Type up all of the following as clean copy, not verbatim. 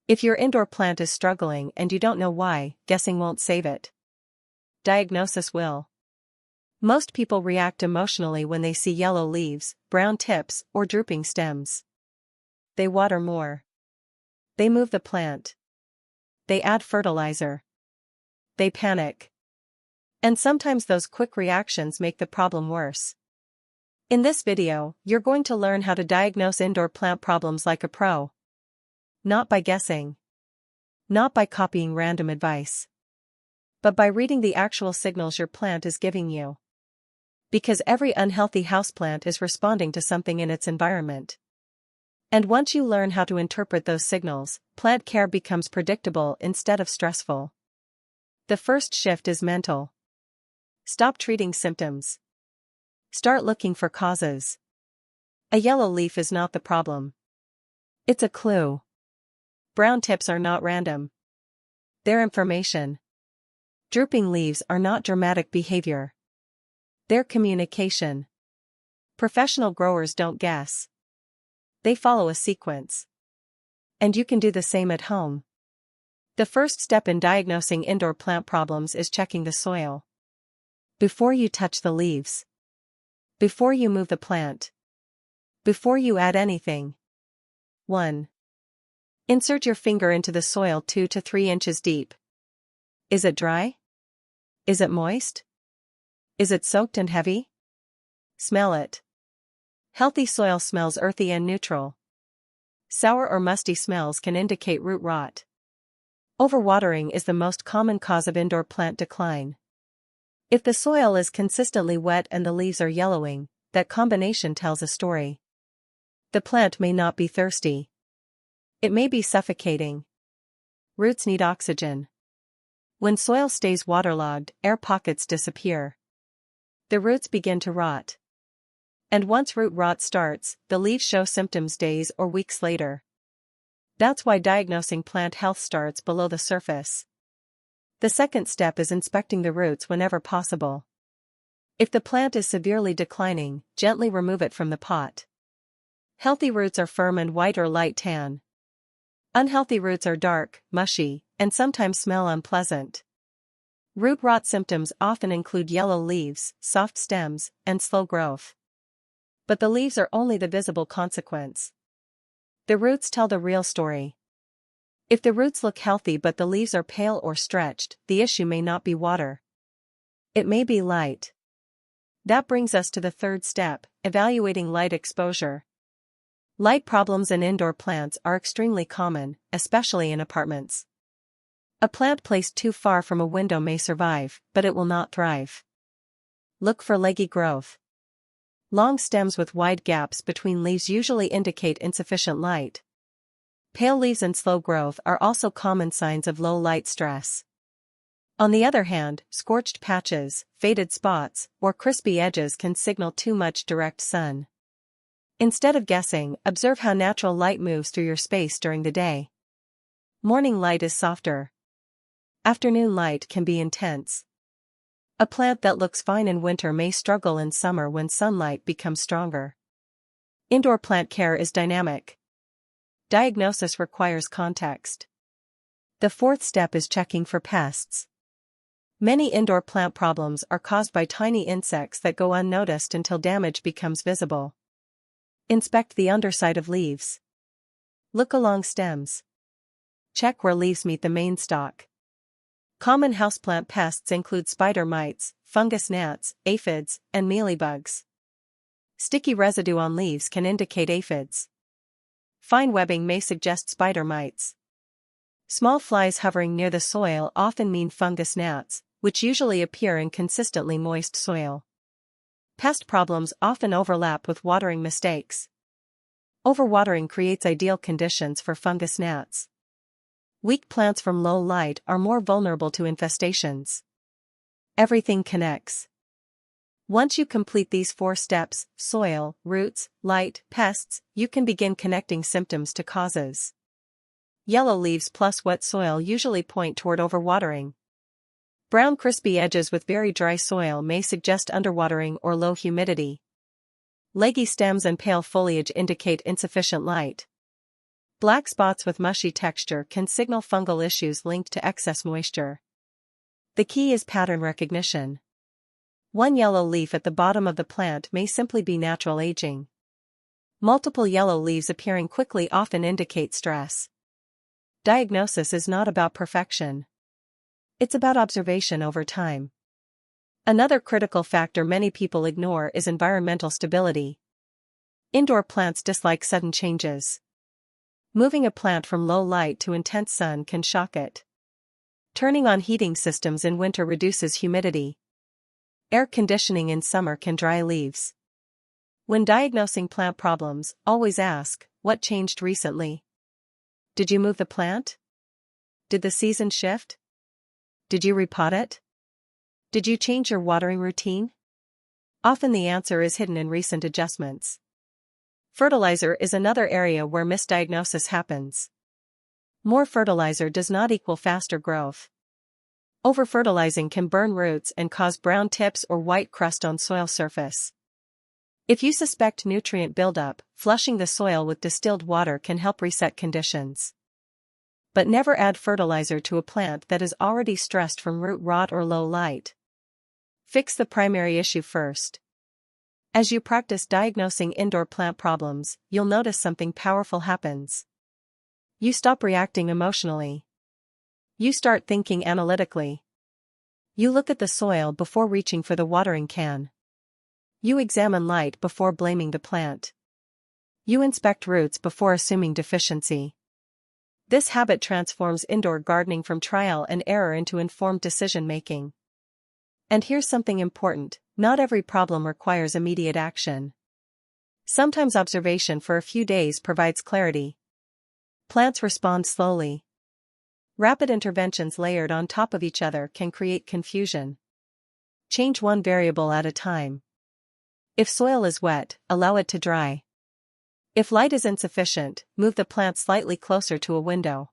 If your indoor plant is struggling and you don't know why, guessing won't save it. Diagnosis will. Most people react emotionally when they see yellow leaves, brown tips, or drooping stems. They water more. They move the plant. They add fertilizer. They panic. And sometimes those quick reactions make the problem worse. In this video, you're going to learn how to diagnose indoor plant problems like a pro. Not by guessing. Not by copying random advice. But by reading the actual signals your plant is giving you. Because every unhealthy houseplant is responding to something in its environment. And once you learn how to interpret those signals, plant care becomes predictable instead of stressful. The first shift is mental. Stop treating symptoms. Start looking for causes. A yellow leaf is not the problem. It's a clue. Brown tips are not random. They're information. Drooping leaves are not dramatic behavior. They're communication. Professional growers don't guess. They follow a sequence. And you can do the same at home. The first step in diagnosing indoor plant problems is checking the soil. Before you touch the leaves. Before you move the plant. Before you add anything. 1. Insert your finger into the soil 2 to 3 inches deep. Is it dry? Is it moist? Is it soaked and heavy? Smell it. Healthy soil smells earthy and neutral. Sour or musty smells can indicate root rot. Overwatering is the most common cause of indoor plant decline. If the soil is consistently wet and the leaves are yellowing, that combination tells a story. The plant may not be thirsty. It may be suffocating. Roots need oxygen. When soil stays waterlogged, air pockets disappear. The roots begin to rot. And once root rot starts, the leaves show symptoms days or weeks later. That's why diagnosing plant health starts below the surface. The second step is inspecting the roots whenever possible. If the plant is severely declining, gently remove it from the pot. Healthy roots are firm and white or light tan. Unhealthy roots are dark, mushy, and sometimes smell unpleasant. Root rot symptoms often include yellow leaves, soft stems, and slow growth. But the leaves are only the visible consequence. The roots tell the real story. If the roots look healthy but the leaves are pale or stretched, the issue may not be water. It may be light. That brings us to the third step, evaluating light exposure. Light problems in indoor plants are extremely common, especially in apartments. A plant placed too far from a window may survive, but it will not thrive. Look for leggy growth. Long stems with wide gaps between leaves usually indicate insufficient light. Pale leaves and slow growth are also common signs of low light stress. On the other hand, scorched patches, faded spots, or crispy edges can signal too much direct sun. Instead of guessing, observe how natural light moves through your space during the day. Morning light is softer. Afternoon light can be intense. A plant that looks fine in winter may struggle in summer when sunlight becomes stronger. Indoor plant care is dynamic. Diagnosis requires context. The fourth step is checking for pests. Many indoor plant problems are caused by tiny insects that go unnoticed until damage becomes visible. Inspect the underside of leaves. Look along stems. Check where leaves meet the main stalk. Common houseplant pests include spider mites, fungus gnats, aphids, and mealybugs. Sticky residue on leaves can indicate aphids. Fine webbing may suggest spider mites. Small flies hovering near the soil often mean fungus gnats, which usually appear in consistently moist soil. Pest problems often overlap with watering mistakes. Overwatering creates ideal conditions for fungus gnats. Weak plants from low light are more vulnerable to infestations. Everything connects. Once you complete these 4 steps, soil, roots, light, pests, you can begin connecting symptoms to causes. Yellow leaves plus wet soil usually point toward overwatering. Brown crispy edges with very dry soil may suggest underwatering or low humidity. Leggy stems and pale foliage indicate insufficient light. Black spots with mushy texture can signal fungal issues linked to excess moisture. The key is pattern recognition. One yellow leaf at the bottom of the plant may simply be natural aging. Multiple yellow leaves appearing quickly often indicate stress. Diagnosis is not about perfection. It's about observation over time. Another critical factor many people ignore is environmental stability. Indoor plants dislike sudden changes. Moving a plant from low light to intense sun can shock it. Turning on heating systems in winter reduces humidity. Air conditioning in summer can dry leaves. When diagnosing plant problems, always ask, what changed recently? Did you move the plant? Did the season shift? Did you repot it? Did you change your watering routine? Often the answer is hidden in recent adjustments. Fertilizer is another area where misdiagnosis happens. More fertilizer does not equal faster growth. Overfertilizing can burn roots and cause brown tips or white crust on soil surface. If you suspect nutrient buildup, flushing the soil with distilled water can help reset conditions. But never add fertilizer to a plant that is already stressed from root rot or low light. Fix the primary issue first. As you practice diagnosing indoor plant problems, you'll notice something powerful happens. You stop reacting emotionally. You start thinking analytically. You look at the soil before reaching for the watering can. You examine light before blaming the plant. You inspect roots before assuming deficiency. This habit transforms indoor gardening from trial and error into informed decision-making. And here's something important, not every problem requires immediate action. Sometimes observation for a few days provides clarity. Plants respond slowly. Rapid interventions layered on top of each other can create confusion. Change one variable at a time. If soil is wet, allow it to dry. If light is insufficient, move the plant slightly closer to a window.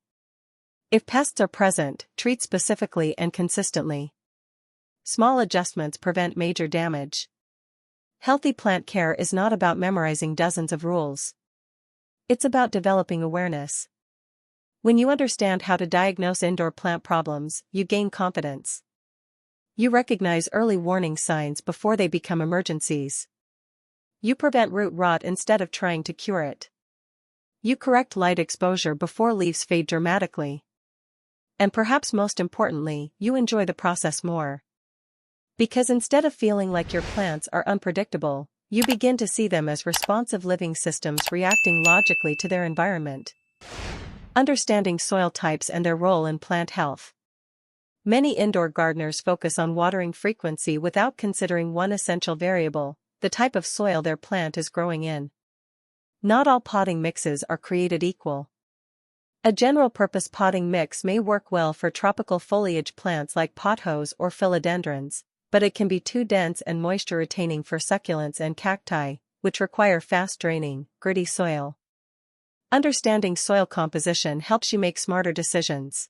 If pests are present, treat specifically and consistently. Small adjustments prevent major damage. Healthy plant care is not about memorizing dozens of rules. It's about developing awareness. When you understand how to diagnose indoor plant problems, you gain confidence. You recognize early warning signs before they become emergencies. You prevent root rot instead of trying to cure it. You correct light exposure before leaves fade dramatically. And perhaps most importantly, you enjoy the process more. Because instead of feeling like your plants are unpredictable, you begin to see them as responsive living systems reacting logically to their environment. Understanding soil types and their role in plant health. Many indoor gardeners focus on watering frequency without considering one essential variable, the type of soil their plant is growing in. Not all potting mixes are created equal. A general-purpose potting mix may work well for tropical foliage plants like pothos or philodendrons, but it can be too dense and moisture-retaining for succulents and cacti, which require fast-draining, gritty soil. Understanding soil composition helps you make smarter decisions.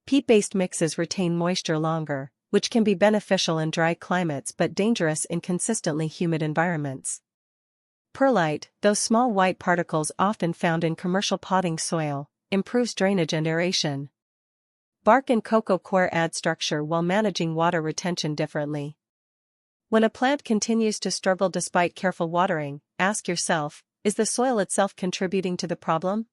Peat-based mixes retain moisture longer, which can be beneficial in dry climates but dangerous in consistently humid environments. Perlite, those small white particles often found in commercial potting soil, improves drainage and aeration. Bark and cocoa coir add structure while managing water retention differently. When a plant continues to struggle despite careful watering, ask yourself, is the soil itself contributing to the problem?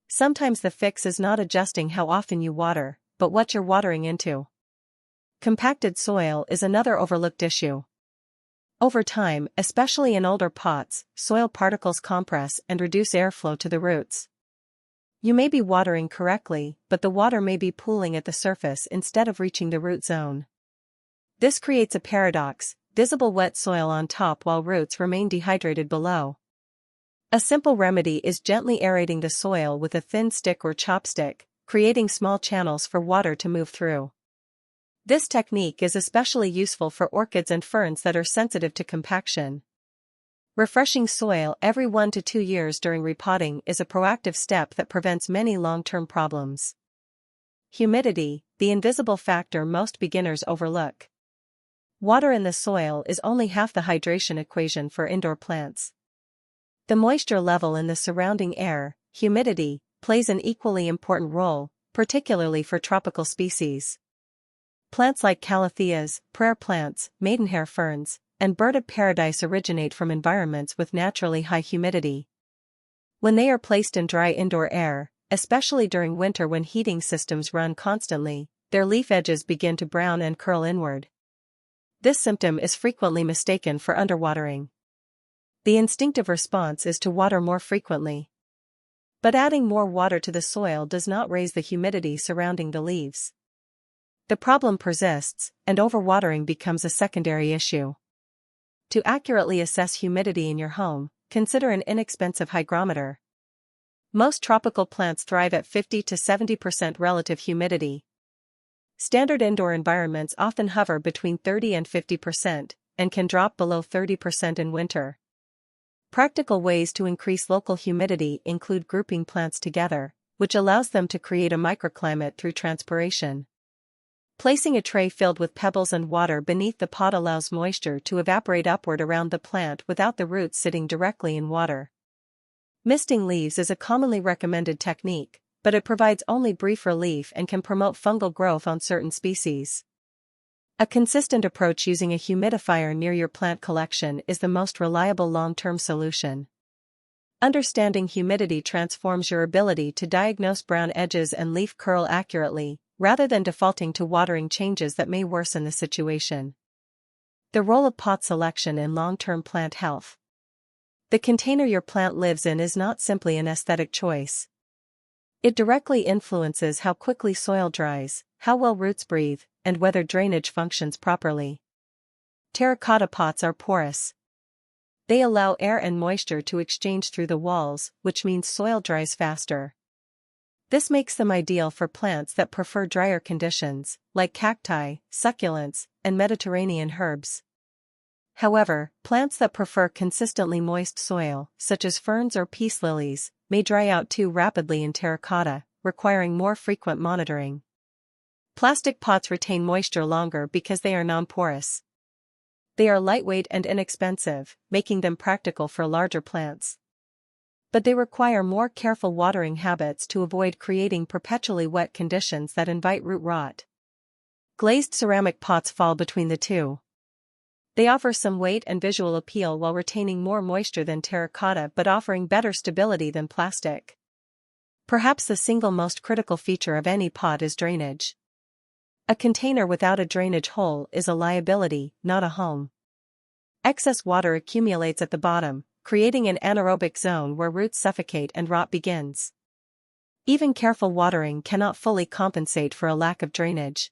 Sometimes the fix is not adjusting how often you water, but what you're watering into. Compacted soil is another overlooked issue. Over time, especially in older pots, soil particles compress and reduce airflow to the roots. You may be watering correctly, but the water may be pooling at the surface instead of reaching the root zone. This creates a paradox, visible wet soil on top while roots remain dehydrated below. A simple remedy is gently aerating the soil with a thin stick or chopstick, creating small channels for water to move through. This technique is especially useful for orchids and ferns that are sensitive to compaction. Refreshing soil every 1 to 2 years during repotting is a proactive step that prevents many long-term problems. Humidity, the invisible factor most beginners overlook. Water in the soil is only half the hydration equation for indoor plants. The moisture level in the surrounding air, humidity plays an equally important role, particularly for tropical species. Plants like calatheas, prayer plants, maidenhair ferns, and bird of paradise originate from environments with naturally high humidity. When they are placed in dry indoor air, especially during winter when heating systems run constantly, their leaf edges begin to brown and curl inward. This symptom is frequently mistaken for underwatering. The instinctive response is to water more frequently. But adding more water to the soil does not raise the humidity surrounding the leaves. The problem persists, and overwatering becomes a secondary issue. To accurately assess humidity in your home, consider an inexpensive hygrometer. Most tropical plants thrive at 50 to 70% relative humidity. Standard indoor environments often hover between 30 and 50%, and can drop below 30% in winter. Practical ways to increase local humidity include grouping plants together, which allows them to create a microclimate through transpiration. Placing a tray filled with pebbles and water beneath the pot allows moisture to evaporate upward around the plant without the roots sitting directly in water. Misting leaves is a commonly recommended technique, but it provides only brief relief and can promote fungal growth on certain species. A consistent approach using a humidifier near your plant collection is the most reliable long-term solution. Understanding humidity transforms your ability to diagnose brown edges and leaf curl accurately, rather than defaulting to watering changes that may worsen the situation. The role of pot selection in long-term plant health. The container your plant lives in is not simply an aesthetic choice. It directly influences how quickly soil dries, how well roots breathe, and whether drainage functions properly. Terracotta pots are porous. They allow air and moisture to exchange through the walls, which means soil dries faster. This makes them ideal for plants that prefer drier conditions, like cacti, succulents, and Mediterranean herbs. However, plants that prefer consistently moist soil, such as ferns or peace lilies, may dry out too rapidly in terracotta, requiring more frequent monitoring. Plastic pots retain moisture longer because they are non-porous. They are lightweight and inexpensive, making them practical for larger plants. But they require more careful watering habits to avoid creating perpetually wet conditions that invite root rot. Glazed ceramic pots fall between the two. They offer some weight and visual appeal while retaining more moisture than terracotta but offering better stability than plastic. Perhaps the single most critical feature of any pot is drainage. A container without a drainage hole is a liability, not a home. Excess water accumulates at the bottom, creating an anaerobic zone where roots suffocate and rot begins. Even careful watering cannot fully compensate for a lack of drainage.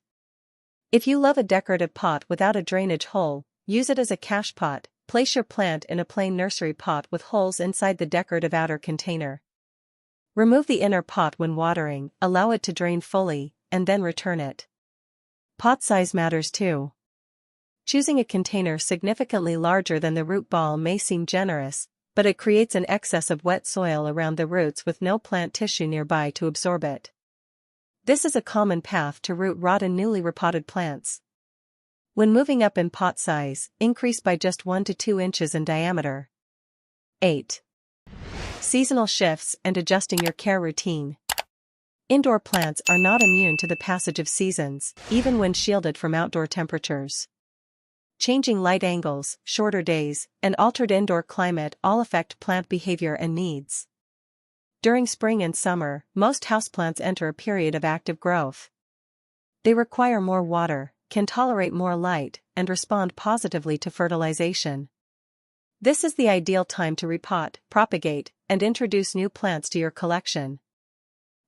If you love a decorative pot without a drainage hole, use it as a cache pot. Place your plant in a plain nursery pot with holes inside the decorative outer container. Remove the inner pot when watering, allow it to drain fully, and then return it. Pot size matters too. Choosing a container significantly larger than the root ball may seem generous, but it creates an excess of wet soil around the roots with no plant tissue nearby to absorb it. This is a common path to root rot in newly repotted plants. When moving up in pot size, increase by just 1 to 2 inches in diameter. 8. Seasonal shifts and adjusting your care routine. Indoor plants are not immune to the passage of seasons, even when shielded from outdoor temperatures. Changing light angles, shorter days, and altered indoor climate all affect plant behavior and needs. During spring and summer, most houseplants enter a period of active growth. They require more water, can tolerate more light, and respond positively to fertilization. This is the ideal time to repot, propagate, and introduce new plants to your collection.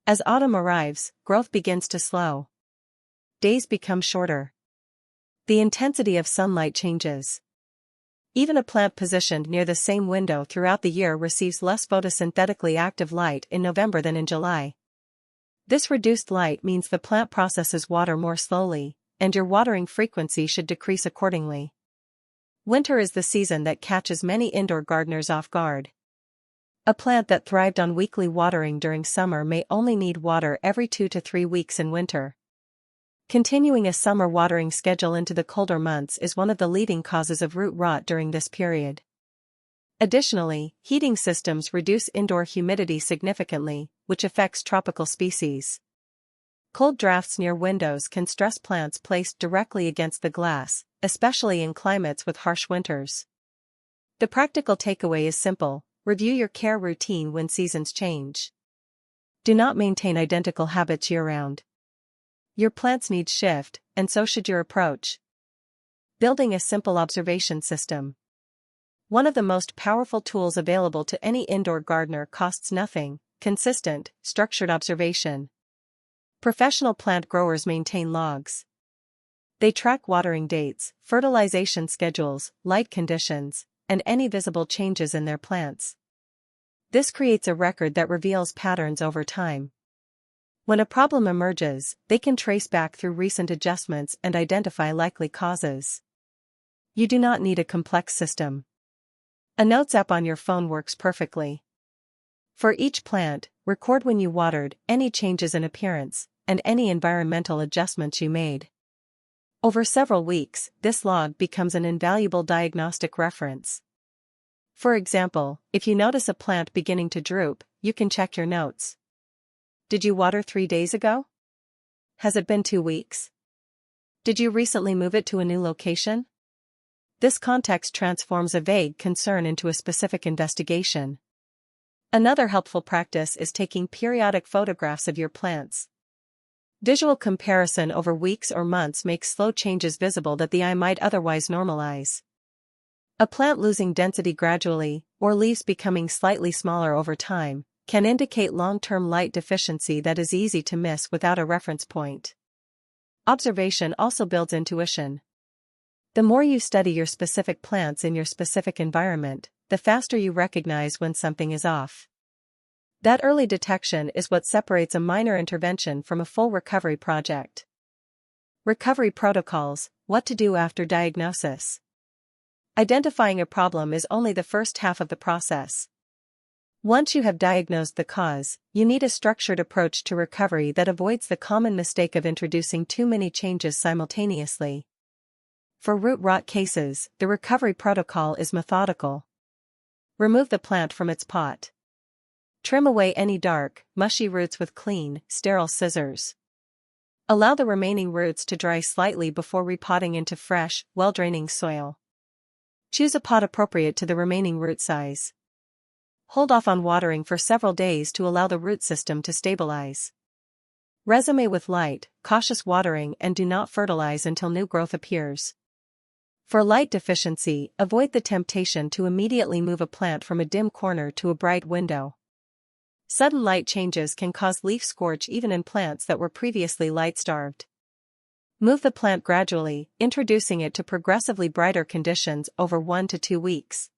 As autumn arrives, growth begins to slow. Days become shorter. The intensity of sunlight changes. Even a plant positioned near the same window throughout the year receives less photosynthetically active light in November than in July. This reduced light means the plant processes water more slowly, and your watering frequency should decrease accordingly. Winter is the season that catches many indoor gardeners off guard. A plant that thrived on weekly watering during summer may only need water every 2 to 3 weeks in winter. Continuing a summer watering schedule into the colder months is one of the leading causes of root rot during this period. Additionally, heating systems reduce indoor humidity significantly, which affects tropical species. Cold drafts near windows can stress plants placed directly against the glass, especially in climates with harsh winters. The practical takeaway is simple: review your care routine when seasons change. Do not maintain identical habits year-round. Your plants need shift, and so should your approach. Building a simple observation system. One of the most powerful tools available to any indoor gardener costs nothing: consistent, structured observation. Professional plant growers maintain logs. They track watering dates, fertilization schedules, light conditions, and any visible changes in their plants. This creates a record that reveals patterns over time. When a problem emerges, they can trace back through recent adjustments and identify likely causes. You do not need a complex system. A notes app on your phone works perfectly. For each plant, record when you watered, any changes in appearance, and any environmental adjustments you made. Over several weeks, this log becomes an invaluable diagnostic reference. For example, if you notice a plant beginning to droop, you can check your notes. Did you water 3 days ago? Has it been 2 weeks? Did you recently move it to a new location? This context transforms a vague concern into a specific investigation. Another helpful practice is taking periodic photographs of your plants. Visual comparison over weeks or months makes slow changes visible that the eye might otherwise normalize. A plant losing density gradually, or leaves becoming slightly smaller over time, can indicate long-term light deficiency that is easy to miss without a reference point. Observation also builds intuition. The more you study your specific plants in your specific environment, the faster you recognize when something is off. That early detection is what separates a minor intervention from a full recovery project. Recovery protocols: what to do after diagnosis. Identifying a problem is only the first half of the process. Once you have diagnosed the cause, you need a structured approach to recovery that avoids the common mistake of introducing too many changes simultaneously. For root rot cases, the recovery protocol is methodical. Remove the plant from its pot. Trim away any dark, mushy roots with clean, sterile scissors. Allow the remaining roots to dry slightly before repotting into fresh, well-draining soil. Choose a pot appropriate to the remaining root size. Hold off on watering for several days to allow the root system to stabilize. Resume with light, cautious watering and do not fertilize until new growth appears. For light deficiency, avoid the temptation to immediately move a plant from a dim corner to a bright window. Sudden light changes can cause leaf scorch even in plants that were previously light-starved. Move the plant gradually, introducing it to progressively brighter conditions over 1 to 2 weeks.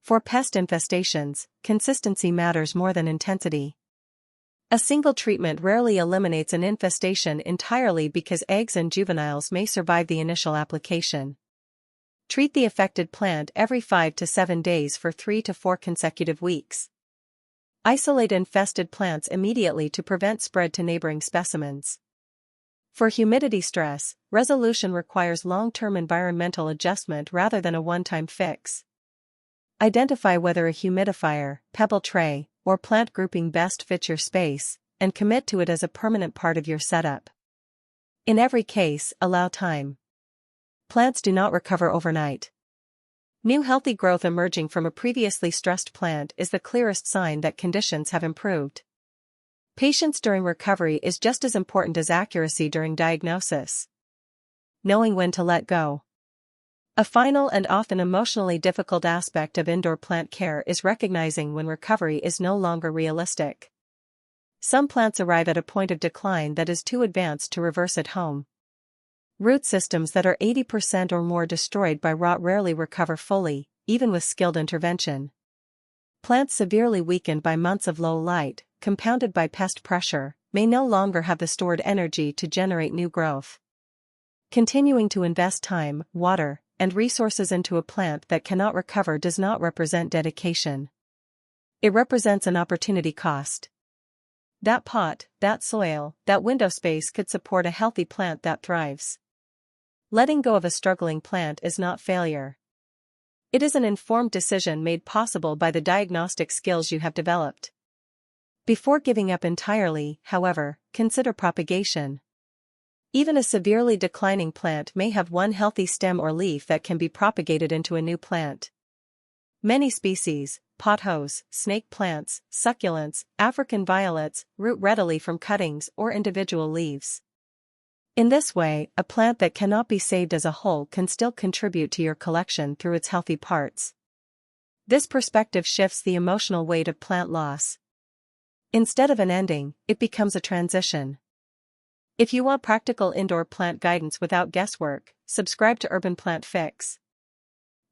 For pest infestations, consistency matters more than intensity. A single treatment rarely eliminates an infestation entirely because eggs and juveniles may survive the initial application. Treat the affected plant every 5 to 7 days for 3 to 4 consecutive weeks. Isolate infested plants immediately to prevent spread to neighboring specimens. For humidity stress, resolution requires long-term environmental adjustment rather than a one-time fix. Identify whether a humidifier, pebble tray, or plant grouping best fits your space, and commit to it as a permanent part of your setup. In every case, allow time. Plants do not recover overnight. New healthy growth emerging from a previously stressed plant is the clearest sign that conditions have improved. Patience during recovery is just as important as accuracy during diagnosis. Knowing when to let go. A final and often emotionally difficult aspect of indoor plant care is recognizing when recovery is no longer realistic. Some plants arrive at a point of decline that is too advanced to reverse at home. Root systems that are 80% or more destroyed by rot rarely recover fully, even with skilled intervention. Plants severely weakened by months of low light, compounded by pest pressure, may no longer have the stored energy to generate new growth. Continuing to invest time, water, and resources into a plant that cannot recover does not represent dedication. It represents an opportunity cost. That pot, that soil, that window space could support a healthy plant that thrives. Letting go of a struggling plant is not failure. It is an informed decision made possible by the diagnostic skills you have developed. Before giving up entirely, however, consider propagation. Even a severely declining plant may have one healthy stem or leaf that can be propagated into a new plant. Many species, pothos, snake plants, succulents, African violets, root readily from cuttings or individual leaves. In this way, a plant that cannot be saved as a whole can still contribute to your collection through its healthy parts. This perspective shifts the emotional weight of plant loss. Instead of an ending, it becomes a transition. If you want practical indoor plant guidance without guesswork, subscribe to Urban Plant Fix.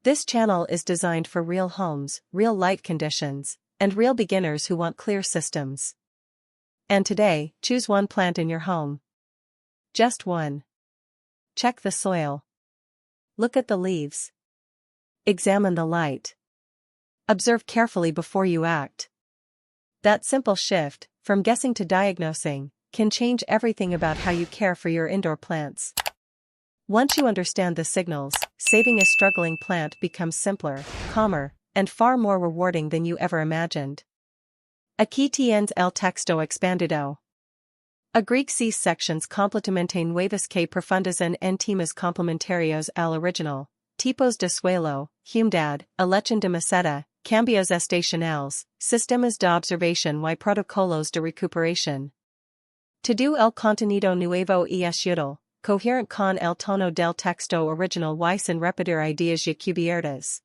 This channel is designed for real homes, real light conditions, and real beginners who want clear systems. And today, choose one plant in your home. Just one. Check the soil. Look at the leaves. Examine the light. Observe carefully before you act. That simple shift, from guessing to diagnosing, can change everything about how you care for your indoor plants. Once you understand the signals, saving a struggling plant becomes simpler, calmer, and far more rewarding than you ever imagined. Aquí tienes el texto expandido. A Greek C sections complementan nuevas que profundas en temas complementarios al original, tipos de suelo, humedad, elección de maceta, cambios estacionales, sistemas de observación y protocolos de recuperación. Todo el contenido nuevo y es útil, coherent con el tono del texto original y sin repetir ideas ya cubiertas.